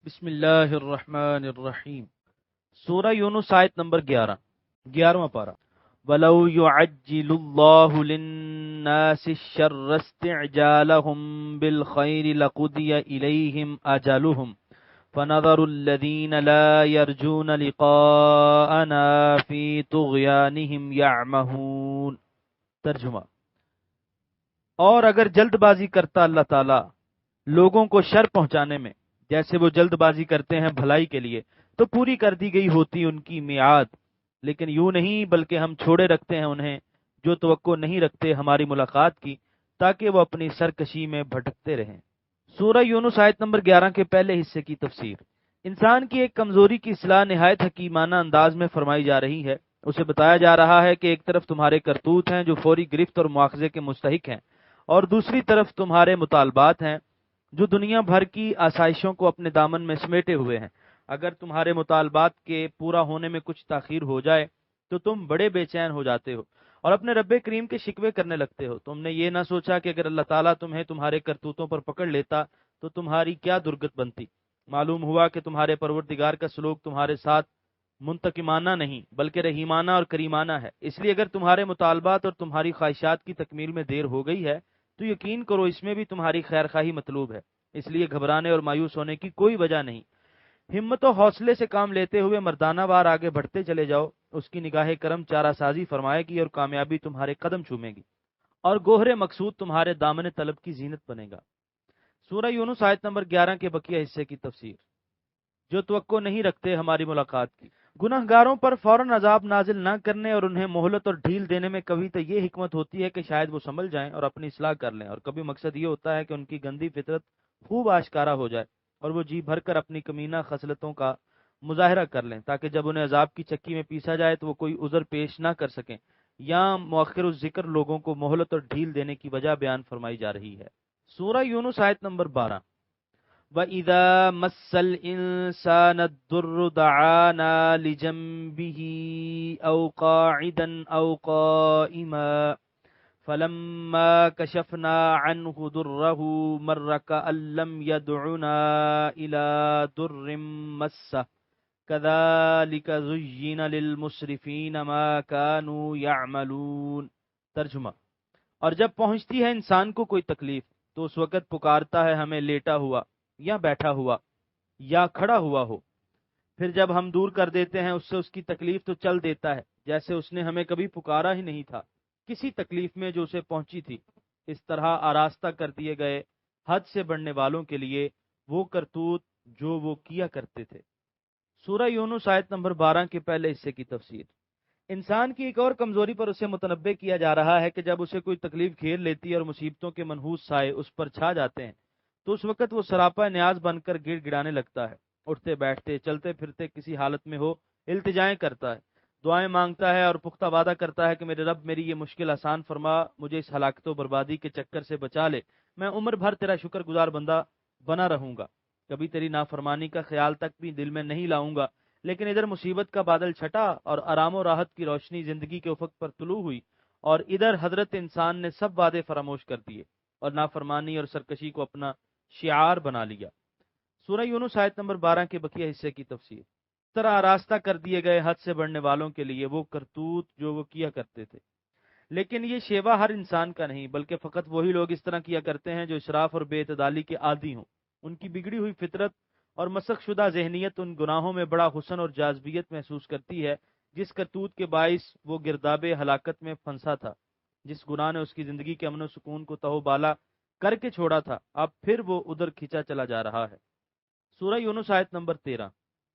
بسم اللہ الرحمن الرحیم۔ سورہ یونس آیت نمبر 11واں پارہ۔ وَلَوْ يُعَجِّلُ اللَّهُ لِلنَّاسِ الشَّرَّ اسْتِعْجَالَهُم بِالْخَيْرِ لَقُضِيَ إِلَيْهِمْ أَجَلُهُمْ فَنَذَرُ الَّذِينَ لَا يَرْجُونَ لِقَاءَنَا فِي طُغْيَانِهِمْ يَعْمَهُونَ۔ ترجمہ: اور اگر جلد بازی کرتا اللہ تعالی لوگوں کو شر پہنچانے میں جیسے وہ جلد بازی کرتے ہیں بھلائی کے لیے، تو پوری کر دی گئی ہوتی ان کی میعاد، لیکن یوں نہیں بلکہ ہم چھوڑے رکھتے ہیں انہیں جو توقع نہیں رکھتے ہماری ملاقات کی، تاکہ وہ اپنی سرکشی میں بھٹکتے رہیں۔ سورہ یونس آیت نمبر 11 کے پہلے حصے کی تفسیر۔ انسان کی ایک کمزوری کی اصلاح نہایت حکیمانہ انداز میں فرمائی جا رہی ہے۔ اسے بتایا جا رہا ہے کہ ایک طرف تمہارے کرتوت ہیں جو فوری گرفت اور مواخذے کے مستحق ہیں، اور دوسری طرف تمہارے مطالبات ہیں جو دنیا بھر کی آسائشوں کو اپنے دامن میں سمیٹے ہوئے ہیں۔ اگر تمہارے مطالبات کے پورا ہونے میں کچھ تاخیر ہو جائے تو تم بڑے بے چین ہو جاتے ہو اور اپنے رب کریم کے شکوے کرنے لگتے ہو۔ تم نے یہ نہ سوچا کہ اگر اللہ تعالیٰ تمہیں تمہارے کرتوتوں پر پکڑ لیتا تو تمہاری کیا درگت بنتی۔ معلوم ہوا کہ تمہارے پروردگار کا سلوک تمہارے ساتھ منتقمانہ نہیں بلکہ رحیمانہ اور کریمانہ ہے، اس لیے اگر تمہارے مطالبات اور تمہاری خواہشات کی تکمیل میں دیر ہو گئی ہے تو یقین کرو اس میں بھی تمہاری خیر خواہی مطلوب ہے، اس لیے گھبرانے اور مایوس ہونے کی کوئی وجہ نہیں۔ ہمت و حوصلے سے کام لیتے ہوئے مردانہ وار آگے بڑھتے چلے جاؤ، اس کی نگاہ کرم چارہ سازی فرمائے گی اور کامیابی تمہارے قدم چومے گی، اور گوہر مقصود تمہارے دامن طلب کی زینت بنے گا۔ سورہ یونس آیت نمبر 11 کے بقیہ حصے کی تفسیر۔ جو توقع نہیں رکھتے ہماری ملاقات کی۔ گناہ گاروں پر فوراً عذاب نازل نہ کرنے اور انہیں مہلت اور ڈھیل دینے میں کبھی تو یہ حکمت ہوتی ہے کہ شاید وہ سنبھل جائیں اور اپنی اصلاح کر لیں، اور کبھی مقصد یہ ہوتا ہے کہ ان کی گندی فطرت خوب آشکارا ہو جائے اور وہ جی بھر کر اپنی کمینہ خصلتوں کا مظاہرہ کر لیں، تاکہ جب انہیں عذاب کی چکی میں پیسا جائے تو وہ کوئی عذر پیش نہ کر سکیں۔ یا مؤخر الذکر لوگوں کو مہلت اور ڈھیل دینے کی وجہ بیان فرمائی جا رہی ہے۔ سورہ یونس آیت نمبر 12۔ وَإِذَا مَسَّ الْإِنسَانَ الضُّرُّ دَعَانَا لِجَنبِهِ أَوْ قَاعِدًا أَوْ قَائِمًا فَلَمَّا كَشَفْنَا عَنْهُ ضُرَّهُ مَرَّ كَأَن لَّمْ يَدْعُنَا إِلَى ضُرٍّ مَّسَّهُ كَذَلِكَ زُيِّنَ لِلْمُسْرِفِينَ مَا كَانُوا يَعْمَلُونَ۔ ترجمہ: اور جب پہنچتی ہے انسان کو کوئی تکلیف تو اس وقت پکارتا ہے ہمیں لیٹا ہوا یا بیٹھا ہوا یا کھڑا ہوا ہو، پھر جب ہم دور کر دیتے ہیں اس سے اس کی تکلیف تو چل دیتا ہے جیسے اس نے ہمیں کبھی پکارا ہی نہیں تھا کسی تکلیف میں جو اسے پہنچی تھی۔ اس طرح آراستہ کر دیے گئے حد سے بڑھنے والوں کے لیے وہ کرتوت جو وہ کیا کرتے تھے۔ سورہ یونس آیت نمبر 12 کے پہلے حصے کی تفسیر۔ انسان کی ایک اور کمزوری پر اسے متنبہ کیا جا رہا ہے کہ جب اسے کوئی تکلیف گھیر لیتی ہے اور مصیبتوں کے منحوس سائے اس پر چھا جاتے ہیں تو اس وقت وہ سراپا نیاز بن کر گڑ گڑانے لگتا ہے، اٹھتے بیٹھتے چلتے پھرتے کسی حالت میں ہو التجائیں کرتا ہے، دعائیں مانگتا ہے اور پختہ وعدہ کرتا ہے کہ میرے رب میری یہ مشکل آسان فرما، مجھے اس ہلاکت و بربادی کے چکر سے بچا لے، میں عمر بھر تیرا شکر گزار بندہ بنا رہوں گا، کبھی تیری نافرمانی کا خیال تک بھی دل میں نہیں لاؤں گا۔ لیکن ادھر مصیبت کا بادل چھٹا اور آرام و راحت کی روشنی زندگی کے افق پر طلوع ہوئی، اور ادھر حضرت انسان نے سب وعدے فراموش کر دیے اور نافرمانی اور سرکشی کو اپنا شعار بنا لیا۔ سورہ یونس آیت نمبر 12 کے بقیہ حصے کی تفسیر۔ اس طرح آراستہ کر دیے گئے حد سے بڑھنے والوں کے لیے وہ کرتوت جو وہ کیا کرتے تھے، لیکن یہ شیوا ہر انسان کا نہیں بلکہ فقط وہی لوگ اس طرح کیا کرتے ہیں جو اسراف اور بے اعتدالی کے عادی ہوں۔ ان کی بگڑی ہوئی فطرت اور مسخ شدہ ذہنیت ان گناہوں میں بڑا حسن اور جاذبیت محسوس کرتی ہے جس کرتوت کے باعث وہ گرداب ہلاکت میں پھنسا تھا، جس گناہ نے اس کی زندگی کے امن و سکون کو تہو بالا کر کے چھوڑا تھا، اب پھر وہ ادھر کھینچا چلا جا رہا ہے۔ سورہ یونس آیت نمبر 13۔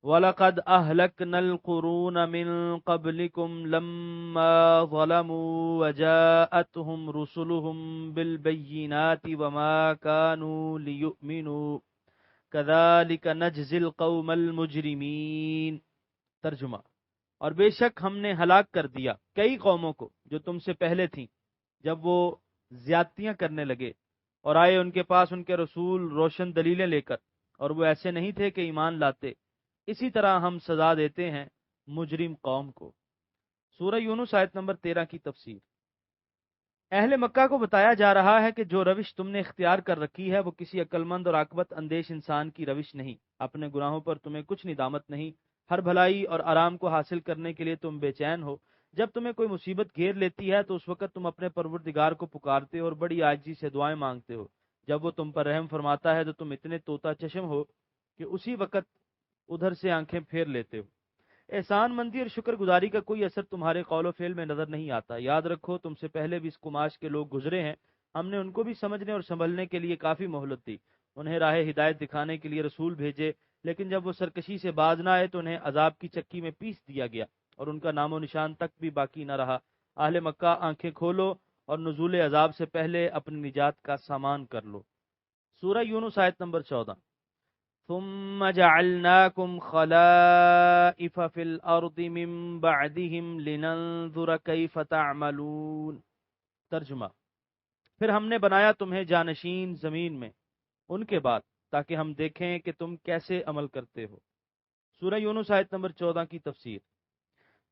وَلَقَدْ أَهْلَكْنَا الْقُرُونَ مِنْ قَبْلِكُمْ لَمَّا ظَلَمُوا وَجَاءَتْهُمْ رُسُلُهُم بِالْبَيِّنَاتِ وَمَا كَانُوا لِيُؤْمِنُوا كَذَلِكَ نَجْزِي الْقَوْمَ الْمُجْرِمِينَ۔ ترجمہ: اور بے شک ہم نے ہلاک کر دیا کئی قوموں کو جو تم سے پہلے تھیں جب وہ زیادتیاں کرنے لگے اور آئے ان کے پاس ان کے رسول روشن دلیلیں لے کر، اور وہ ایسے نہیں تھے کہ ایمان لاتے، اسی طرح ہم سزا دیتے ہیں مجرم قوم کو۔ سورہ یونس آیت نمبر 13 کی تفسیر۔ اہل مکہ کو بتایا جا رہا ہے کہ جو روش تم نے اختیار کر رکھی ہے وہ کسی عقل مند اور عاقبت اندیش انسان کی روش نہیں۔ اپنے گناہوں پر تمہیں کچھ ندامت نہیں، ہر بھلائی اور آرام کو حاصل کرنے کے لیے تم بے چین ہو۔ جب تمہیں کوئی مصیبت گھیر لیتی ہے تو اس وقت تم اپنے پروردگار کو پکارتے ہو اور بڑی عاجزی سے دعائیں مانگتے ہو۔ جب وہ تم پر رحم فرماتا ہے تو تم اتنے طوطا چشم ہو کہ اسی وقت ادھر سے آنکھیں پھیر لیتے ہو۔ احسان مندی اور شکر گزاری کا کوئی اثر تمہارے قول و فعل میں نظر نہیں آتا۔ یاد رکھو تم سے پہلے بھی اس کماش کے لوگ گزرے ہیں، ہم نے ان کو بھی سمجھنے اور سنبھلنے کے لیے کافی مہلت دی، انہیں راہ ہدایت دکھانے کے لیے رسول بھیجے، لیکن جب وہ سرکشی سے باز نہ آئے تو انہیں عذاب کی چکی میں پیس دیا گیا اور ان کا نام و نشان تک بھی باقی نہ رہا۔ اہل مکہ آنکھیں کھولو اور نزول عذاب سے پہلے اپنی نجات کا سامان کر لو۔ سورہ یونس آیت نمبر 14۔ ثم جعلناكم خلائف في الارض من بعدهم لننظر كيف تعملون۔ ترجمہ، پھر ہم نے بنایا تمہیں جانشین زمین میں ان کے بعد تاکہ ہم دیکھیں کہ تم کیسے عمل کرتے ہو۔ سورہ یونس آیت نمبر 14 کی تفسیر۔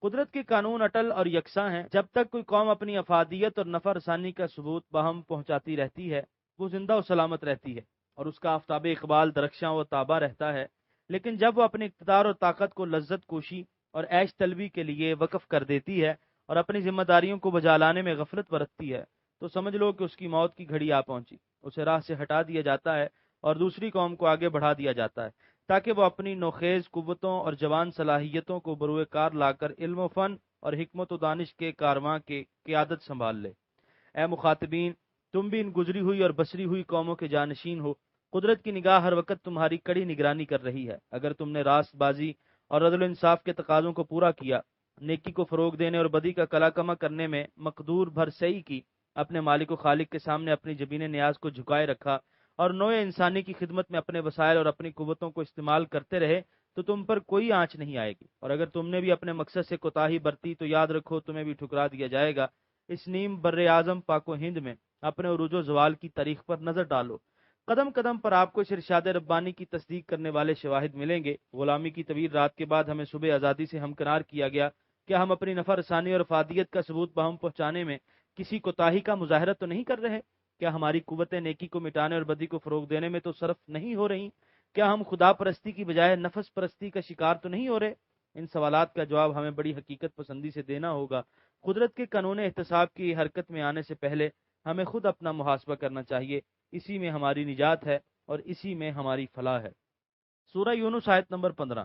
قدرت کے قانون اٹل اور یکساں ہیں۔ جب تک کوئی قوم اپنی افادیت اور نفع رسانی کا ثبوت باہم پہنچاتی رہتی ہے وہ زندہ و سلامت رہتی ہے اور اس کا آفتاب اقبال درخشاں و تابہ رہتا ہے، لیکن جب وہ اپنے اقتدار اور طاقت کو لذت کوشی اور عیش طلبی کے لیے وقف کر دیتی ہے اور اپنی ذمہ داریوں کو بجا لانے میں غفلت برتتی ہے تو سمجھ لو کہ اس کی موت کی گھڑی آ پہنچی۔ اسے راہ سے ہٹا دیا جاتا ہے اور دوسری قوم کو آگے بڑھا دیا جاتا ہے تاکہ وہ اپنی نوخیز قوتوں اور جوان صلاحیتوں کو بروئے کار لا کر علم و فن اور حکمت و دانش کے کارواں کی قیادت سنبھال لے۔ اے مخاطبین، تم بھی ان گزری ہوئی اور بسری ہوئی قوموں کے جانشین ہو۔ قدرت کی نگاہ ہر وقت تمہاری کڑی نگرانی کر رہی ہے۔ اگر تم نے راست بازی اور عدل و انصاف کے تقاضوں کو پورا کیا، نیکی کو فروغ دینے اور بدی کا کلا کما کرنے میں مقدور بھر سعی کی، اپنے مالک و خالق کے سامنے اپنی جبین نیاز کو جھکائے رکھا اور نوع انسانی کی خدمت میں اپنے وسائل اور اپنی قوتوں کو استعمال کرتے رہے تو تم پر کوئی آنچ نہیں آئے گی، اور اگر تم نے بھی اپنے مقصد سے کوتاہی برتی تو یاد رکھو تمہیں بھی ٹھکرا دیا جائے گا۔ اس نیم بر اعظم پاک و ہند میں اپنے عروج و زوال کی تاریخ پر نظر ڈالو۔ قدم قدم پر آپ کو اس ارشاد ربانی کی تصدیق کرنے والے شواہد ملیں گے۔ غلامی کی طویل رات کے بعد ہمیں صبح آزادی سے ہمکنار کیا گیا، کیا ہم اپنی نفع رسانی اور افادیت کا ثبوت باہم پہنچانے میں کسی کوتاہی کا مظاہرہ تو نہیں کر رہے؟ کیا ہماری قوتیں نیکی کو مٹانے اور بدی کو فروغ دینے میں تو صرف نہیں ہو رہی؟ کیا ہم خدا پرستی کی بجائے نفس پرستی کا شکار تو نہیں ہو رہے؟ ان سوالات کا جواب ہمیں بڑی حقیقت پسندی سے دینا ہوگا۔ قدرت کے قانون احتساب کی حرکت میں آنے سے پہلے ہمیں خود اپنا محاسبہ کرنا چاہیے، اسی میں ہماری نجات ہے اور اسی میں ہماری فلاح ہے۔ سورہ یونس آیت نمبر 15۔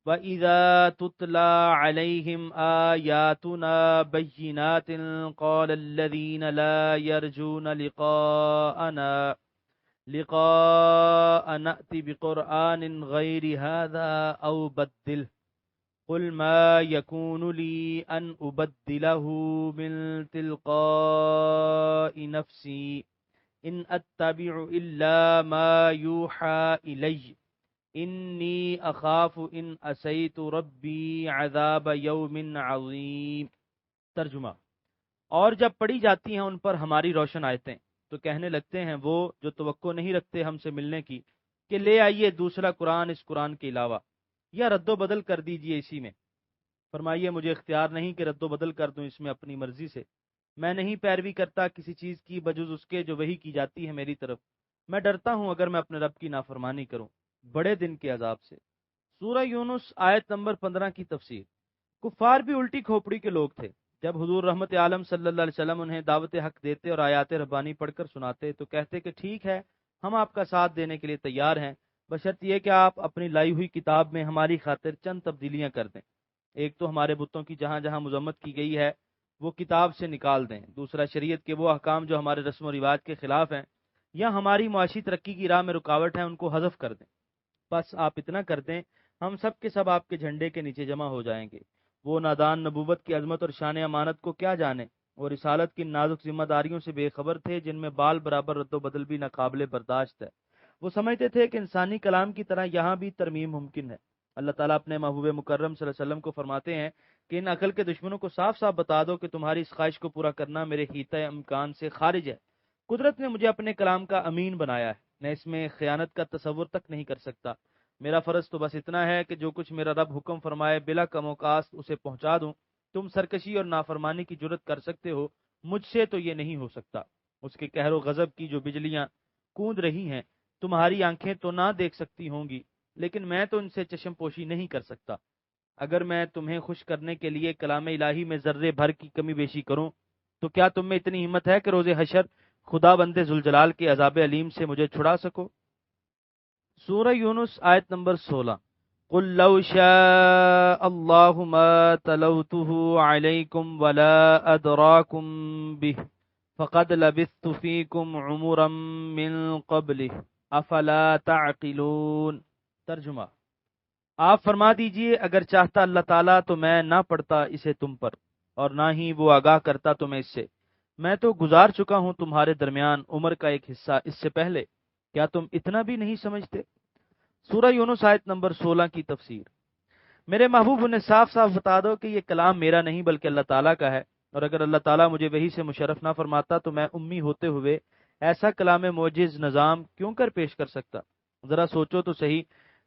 وَإِذَا تُتْلَى عَلَيْهِمْ آيَاتُنَا بَيِّنَاتٍ قَالَ الَّذِينَ لَا يَرْجُونَ لِقَاءَنَا نَأْتِ بِقُرْآنٍ غَيْرِ هَذَا أَوْ بَدِّلْهُ قُلْ مَا يَكُونُ لِي أَنْ أُبَدِّلَهُ مِنْ تِلْقَاءِ نَفْسِي إِنْ أَتَّبِعُ إِلَّا مَا يُوحَى إِلَيَّ إِنِّي أَخَافُ إِنْ عَصَيْتُ رَبِّي عَذَابَ يَوْمٍ عَظِيمٍ۔ ترجمہ، اور جب پڑھی جاتی ہیں ان پر ہماری روشن آیتیں تو کہنے لگتے ہیں وہ جو توقع نہیں رکھتے ہم سے ملنے کی کہ لے آئیے دوسرا قرآن اس قرآن کے علاوہ، یا رد و بدل کر دیجئے اسی میں۔ فرمائیے مجھے اختیار نہیں کہ رد و بدل کر دوں اس میں اپنی مرضی سے، میں نہیں پیروی کرتا کسی چیز کی بجز اس کے جو وحی کی جاتی ہے میری طرف، میں ڈرتا ہوں اگر میں اپنے رب کی نافرمانی کروں بڑے دن کے عذاب سے۔ سورہ یونس آیت نمبر 15 کی تفسیر۔ کفار بھی الٹی کھوپڑی کے لوگ تھے۔ جب حضور رحمت عالم صلی اللہ علیہ وسلم انہیں دعوت حق دیتے اور آیات ربانی پڑھ کر سناتے تو کہتے کہ ٹھیک ہے، ہم آپ کا ساتھ دینے کے لیے تیار ہیں، بشرط یہ کہ آپ اپنی لائی ہوئی کتاب میں ہماری خاطر چند تبدیلیاں کر دیں۔ ایک تو ہمارے بتوں کی جہاں جہاں مذمت کی گئی ہے وہ کتاب سے نکال دیں، دوسرا شریعت کے وہ احکام جو ہمارے رسم و رواج کے خلاف ہیں یا ہماری معاشی ترقی کی راہ میں رکاوٹ ہیں ان کو حذف کر دیں۔ بس آپ اتنا کر دیں، ہم سب کے سب آپ کے جھنڈے کے نیچے جمع ہو جائیں گے۔ وہ نادان نبوت کی عظمت اور شان امانت کو کیا جانے اور رسالت کی نازک ذمہ داریوں سے بے خبر تھے جن میں بال برابر رد و بدل بھی ناقابل برداشت ہے۔ وہ سمجھتے تھے کہ انسانی کلام کی طرح یہاں بھی ترمیم ممکن ہے۔ اللہ تعالیٰ اپنے محبوب مکرم صلی اللہ علیہ وسلم کو فرماتے ہیں کہ ان عقل کے دشمنوں کو صاف صاف بتا دو کہ تمہاری اس خواہش کو پورا کرنا میرے حیطۂ امکان سے خارج ہے۔ قدرت نے مجھے اپنے کلام کا امین بنایا ہے، میں اس میں خیانت کا تصور تک نہیں کر سکتا۔ میرا فرض تو بس اتنا ہے کہ جو کچھ میرا رب حکم فرمائے بلا کم و کاست اسے پہنچا دوں۔ تم سرکشی اور نافرمانی کی جرت کر سکتے ہو، مجھ سے تو یہ نہیں ہو سکتا۔ اس کے قہر و غضب کی جو بجلیاں کوند رہی ہیں تمہاری آنکھیں تو نہ دیکھ سکتی ہوں گی، لیکن میں تو ان سے چشم پوشی نہیں کر سکتا۔ اگر میں تمہیں خوش کرنے کے لیے کلام الہی میں ذرے بھر کی کمی بیشی کروں تو کیا تم میں اتنی ہمت ہے کہ روز حشر خدا بند ذوالجلال کے عذاب علیم سے مجھے چھڑا سکو؟ سورہ یونس آیت نمبر 16۔ قل لو شاء اللہ ما تلوته علیکم ولا ادراکم به فقد لبثت فیکم عمرا من قبلہ افلا تعقلون۔ ترجمہ، آپ فرما دیجئے اگر چاہتا اللہ تعالیٰ تو میں نہ پڑھتا اسے تم پر، اور نہ ہی وہ آگاہ کرتا تمہیں اس سے۔ میں تو گزار چکا ہوں تمہارے درمیان عمر کا ایک حصہ اس سے پہلے، کیا تم اتنا بھی نہیں سمجھتے؟ سورہ یونس آیت نمبر 16 کی تفسیر۔ میرے محبوب انہیں صاف صاف بتا دو کہ یہ کلام میرا نہیں بلکہ اللہ تعالیٰ کا ہے، اور اگر اللہ تعالیٰ مجھے وحی سے مشرف نہ فرماتا تو میں امی ہوتے ہوئے ایسا کلام معجز نظام کیوں کر پیش کر سکتا؟ ذرا سوچو تو صحیح،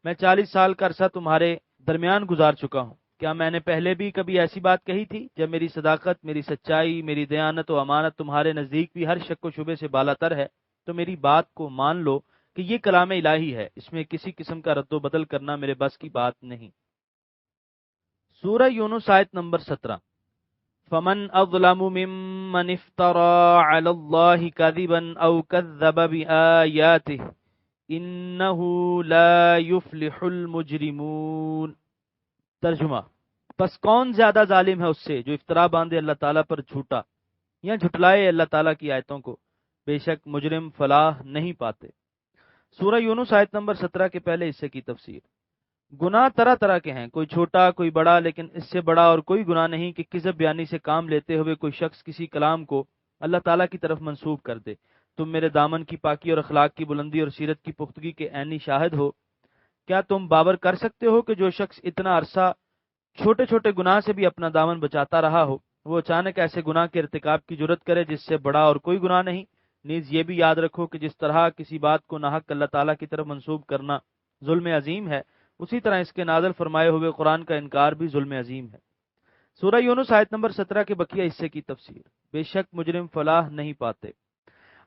میں 40 سال کا عرصہ تمہارے درمیان گزار چکا ہوں، کیا میں نے پہلے بھی کبھی ایسی بات کہی تھی جب میری صداقت، میری سچائی، میری دیانت و امانت تمہارے نزدیک بھی ہر شک و شبے سے بالا تر ہے؟ تو میری بات کو مان لو کہ یہ کلام الہی ہے، اس میں کسی قسم کا رد و بدل کرنا میرے بس کی بات نہیں۔ سورہ یونس آیت نمبر 17۔ فمن اظلم ممن افترى على الله كذبا او كذب بآياته انه لا يفلح المجرمون۔ ترجمہ، پس کون زیادہ ظالم ہے اس سے جو افطرا باندھے اللہ تعالیٰ پر جھوٹا یا جھٹلائے اللہ تعالیٰ کی آیتوں کو، بے شک مجرم فلاح نہیں پاتے۔ سورہ یونس آیت نمبر 17 کے پہلے حصے کی تفسیر۔ گناہ طرح طرح کے ہیں، کوئی چھوٹا کوئی بڑا، لیکن اس سے بڑا اور کوئی گناہ نہیں کہ کذب بیانی سے کام لیتے ہوئے کوئی شخص کسی کلام کو اللہ تعالیٰ کی طرف منسوب کر دے۔ تم میرے دامن کی پاکی اور اخلاق کی بلندی اور سیرت کی پختگی کے عینی شاہد ہو۔ کیا تم باور کر سکتے ہو کہ جو شخص اتنا عرصہ چھوٹے چھوٹے گناہ سے بھی اپنا دامن بچاتا رہا ہو، وہ اچانک ایسے گناہ کے ارتکاب کی جرت کرے جس سے بڑا اور کوئی گناہ نہیں؟ نیز یہ بھی یاد رکھو کہ جس طرح کسی بات کو ناحق اللہ تعالیٰ کی طرف منسوب کرنا ظلم عظیم ہے، اسی طرح اس کے نازل فرمائے ہوئے قرآن کا انکار بھی ظلم عظیم ہے۔ سورہ یونس آیت نمبر 17 کے بقیہ حصے کی تفسیر۔ بے شک مجرم فلاح نہیں پاتے۔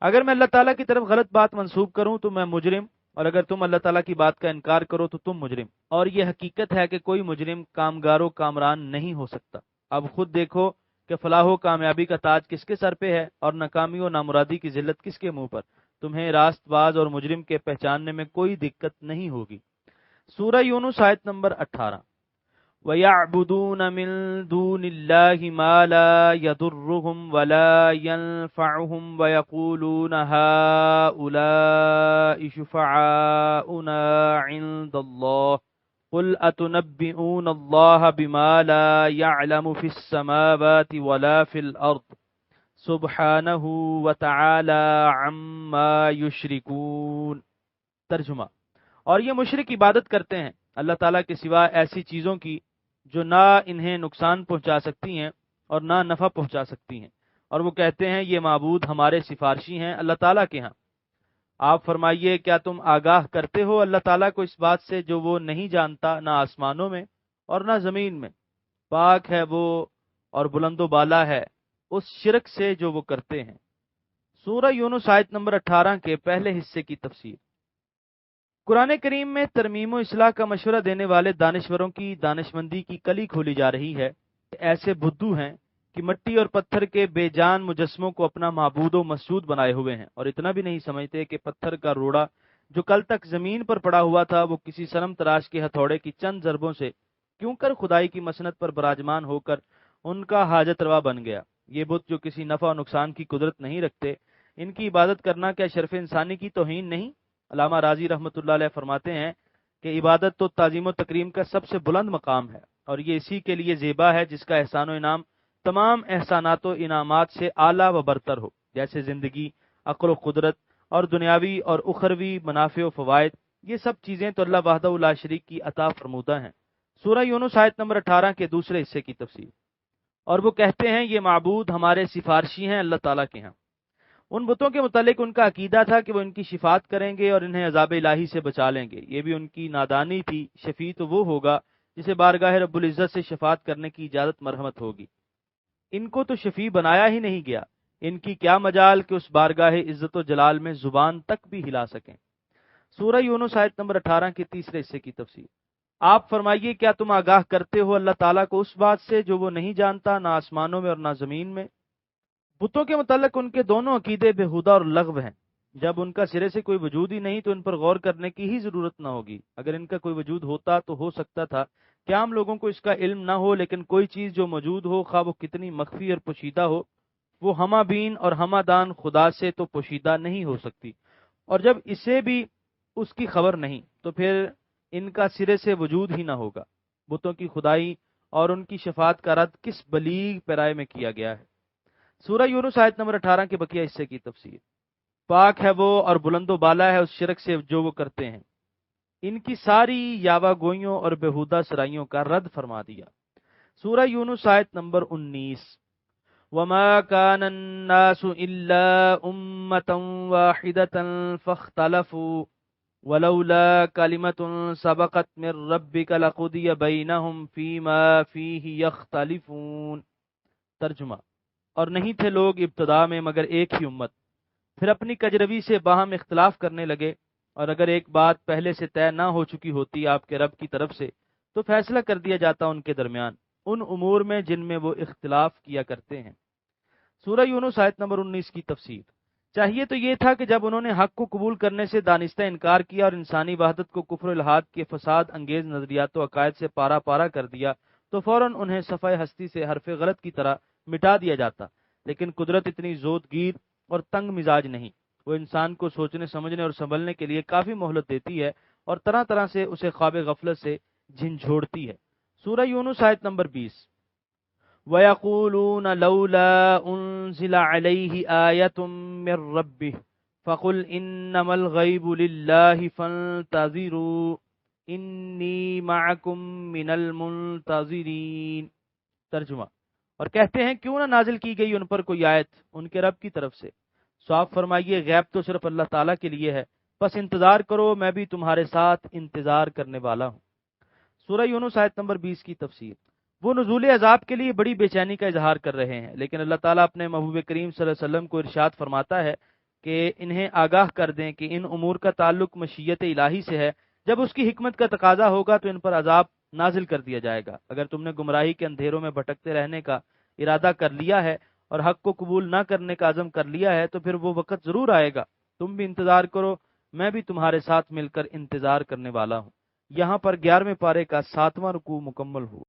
اگر میں اللہ تعالیٰ کی طرف غلط بات منسوب کروں تو میں مجرم، اور اگر تم اللہ تعالیٰ کی بات کا انکار کرو تو تم مجرم، اور یہ حقیقت ہے کہ کوئی مجرم کامگار و کامران نہیں ہو سکتا۔ اب خود دیکھو کہ فلاح و کامیابی کا تاج کس کے سر پہ ہے اور ناکامی و نامرادی کی ذلت کس کے منہ پر۔ تمہیں راست باز اور مجرم کے پہچاننے میں کوئی دقت نہیں ہوگی۔ سورہ یونس آیت نمبر 18۔ وَيَعْبُدُونَ مِن دُونِ اللَّهِ مَا لَا يَضُرُّهُمْ وَلَا يَنفَعُهُمْ وَيَقُولُونَ هَٰؤُلَاءِ شُفَعَاؤُنَا عِندَ اللَّهِ قُلْ أَتُنَبِّئُونَ اللَّهَ بِمَا لَا يَعْلَمُ فِي السَّمَاوَاتِ وَلَا فِي الْأَرْضِ سُبْحَانَهُ وَتَعَالَىٰ عَمَّا يُشْرِكُونَ۔ ترجمہ، اور یہ مشرک عبادت کرتے ہیں اللہ تعالیٰ کے سوا ایسی چیزوں کی جو نہ انہیں نقصان پہنچا سکتی ہیں اور نہ نفع پہنچا سکتی ہیں، اور وہ کہتے ہیں یہ معبود ہمارے سفارشی ہیں اللہ تعالیٰ کے ہاں۔ آپ فرمائیے کیا تم آگاہ کرتے ہو اللہ تعالیٰ کو اس بات سے جو وہ نہیں جانتا، نہ آسمانوں میں اور نہ زمین میں؟ پاک ہے وہ اور بلند و بالا ہے اس شرک سے جو وہ کرتے ہیں۔ سورہ یونس آیت نمبر 18 کے پہلے حصے کی تفسیر۔ قرآن کریم میں ترمیم و اصلاح کا مشورہ دینے والے دانشوروں کی دانشمندی کی کلی کھولی جا رہی ہے۔ ایسے بدھو ہیں کہ مٹی اور پتھر کے بے جان مجسموں کو اپنا معبود و مسجود بنائے ہوئے ہیں، اور اتنا بھی نہیں سمجھتے کہ پتھر کا روڑا جو کل تک زمین پر پڑا ہوا تھا وہ کسی صنم تراش کے ہتھوڑے کی چند ضربوں سے کیوں کر خدائی کی مسند پر براجمان ہو کر ان کا حاجت روا بن گیا۔ یہ بت جو کسی نفع و نقصان کی قدرت نہیں رکھتے، ان کی عبادت کرنا کیا شرف انسانی کی توہین نہیں؟ علامہ راضی رحمۃ اللہ علیہ فرماتے ہیں کہ عبادت تو تعظیم و تکریم کا سب سے بلند مقام ہے، اور یہ اسی کے لیے زیبا ہے جس کا احسان و انعام تمام احسانات و انعامات سے اعلیٰ و برتر ہو، جیسے زندگی، عقل و قدرت اور دنیاوی اور اخروی منافع و فوائد۔ یہ سب چیزیں تو اللہ وحدہ لا شریک کی عطا فرمودہ ہیں۔ سورہ یونس آیت نمبر 18 کے دوسرے حصے کی تفسیر۔ اور وہ کہتے ہیں یہ معبود ہمارے سفارشی ہیں اللہ تعالیٰ کے ہاں۔ ان بتوں کے متعلق ان کا عقیدہ تھا کہ وہ ان کی شفاعت کریں گے اور انہیں عذاب الہی سے بچا لیں گے۔ یہ بھی ان کی نادانی تھی، شفیع تو وہ ہوگا جسے بارگاہ رب العزت سے شفاعت کرنے کی اجازت مرحمت ہوگی۔ ان کو تو شفیع بنایا ہی نہیں گیا، ان کی کیا مجال کہ اس بارگاہ عزت و جلال میں زبان تک بھی ہلا سکیں۔ سورہ یونس آیت نمبر 18 کے تیسرے حصے کی تفسیر۔ آپ فرمائیے کیا تم آگاہ کرتے ہو اللہ تعالیٰ کو اس بات سے جو وہ نہیں جانتا، نہ آسمانوں میں اور نہ زمین میں؟ بتوں کے متعلق ان کے دونوں عقیدے بےہودہ اور لغو ہیں۔ جب ان کا سرے سے کوئی وجود ہی نہیں تو ان پر غور کرنے کی ہی ضرورت نہ ہوگی۔ اگر ان کا کوئی وجود ہوتا تو ہو سکتا تھا کہ عام لوگوں کو اس کا علم نہ ہو، لیکن کوئی چیز جو موجود ہو، خواہ وہ کتنی مخفی اور پوشیدہ ہو، وہ ہمہ بین اور ہمہ دان خدا سے تو پوشیدہ نہیں ہو سکتی، اور جب اسے بھی اس کی خبر نہیں تو پھر ان کا سرے سے وجود ہی نہ ہوگا۔ بتوں کی خدائی اور ان کی شفاعت کا رد کس بلیغ پیرائے میں کیا گیا ہے؟ سورہ یونس آیت نمبر 18 کے بقیہ حصے کی تفسیر۔ پاک ہے وہ اور بلند و بالا ہے اس شرک سے جو وہ کرتے ہیں۔ ان کی ساری یاوہ گوئیوں اور بےہودہ سرائیوں کا رد فرما دیا۔ سورہ یونس آیت نمبر 19۔ وَمَا كَانَ النَّاسُ إِلَّا أُمَّةً وَاحِدَةً فَاخْتَلَفُوا وَلَوْلَا كَلِمَةٌ سَبَقَتْ مِن رَّبِّكَ لَقُضِيَ بَيْنَهُمْ فِيمَا فِيهِ يَخْتَلِفُونَ۔ ترجمہ: اور نہیں تھے لوگ ابتدا میں مگر ایک ہی امت، پھر اپنی کجروی سے باہم اختلاف کرنے لگے، اور اگر ایک بات پہلے سے طے نہ ہو چکی ہوتی آپ کے رب کی طرف سے تو فیصلہ کر دیا جاتا ان کے درمیان ان امور میں جن میں وہ اختلاف کیا کرتے ہیں۔ سورہ یونس آیت نمبر 19 کی تفسیر۔ چاہیے تو یہ تھا کہ جب انہوں نے حق کو قبول کرنے سے دانستہ انکار کیا اور انسانی وحدت کو کفر و الحاد کے فساد انگیز نظریات و عقائد سے پارا پارا کر دیا تو فوراً انہیں صفحہ ہستی سے حرف غلط کی طرح مٹا دیا جاتا، لیکن قدرت اتنی زود گیر اور تنگ مزاج نہیں، وہ انسان کو سوچنے سمجھنے اور سنبھلنے کے لیے کافی مہلت دیتی ہے اور طرح طرح سے اسے خواب غفلت سے جھنجھوڑتی ہے۔ سورہ یونس آیت نمبر 20۔ وَيَقُولُونَ لَوْلَا أُنزِلَ عَلَيْهِ آيَةٌ مِّن رَّبِّهِ فَقُلْ إِنَّمَا الْغَيْبُ لِلَّهِ فَانتَظِرُوا إِنِّي مَعَكُم مِّنَ الْمُنتَظِرِينَ۔ ترجمہ: اور کہتے ہیں کیوں نہ نازل کی گئی ان پر کوئی آیت ان کے رب کی طرف سے؟ سو آپ فرمائیے غیب تو صرف اللہ تعالیٰ کے لیے ہے، بس انتظار کرو، میں بھی تمہارے ساتھ انتظار کرنے والا ہوں۔ سورہ یونس آیت نمبر 20 کی تفسیر۔ وہ نزول عذاب کے لیے بڑی بے چینی کا اظہار کر رہے ہیں، لیکن اللہ تعالیٰ اپنے محبوب کریم صلی اللہ علیہ وسلم کو ارشاد فرماتا ہے کہ انہیں آگاہ کر دیں کہ ان امور کا تعلق مشیت الہی سے ہے، جب اس کی حکمت کا تقاضا ہوگا تو ان پر عذاب نازل کر دیا جائے گا۔ اگر تم نے گمراہی کے اندھیروں میں بھٹکتے رہنے کا ارادہ کر لیا ہے اور حق کو قبول نہ کرنے کا عزم کر لیا ہے تو پھر وہ وقت ضرور آئے گا، تم بھی انتظار کرو، میں بھی تمہارے ساتھ مل کر انتظار کرنے والا ہوں۔ یہاں پر 11ویں پارے کا 7واں رکوع مکمل ہوا۔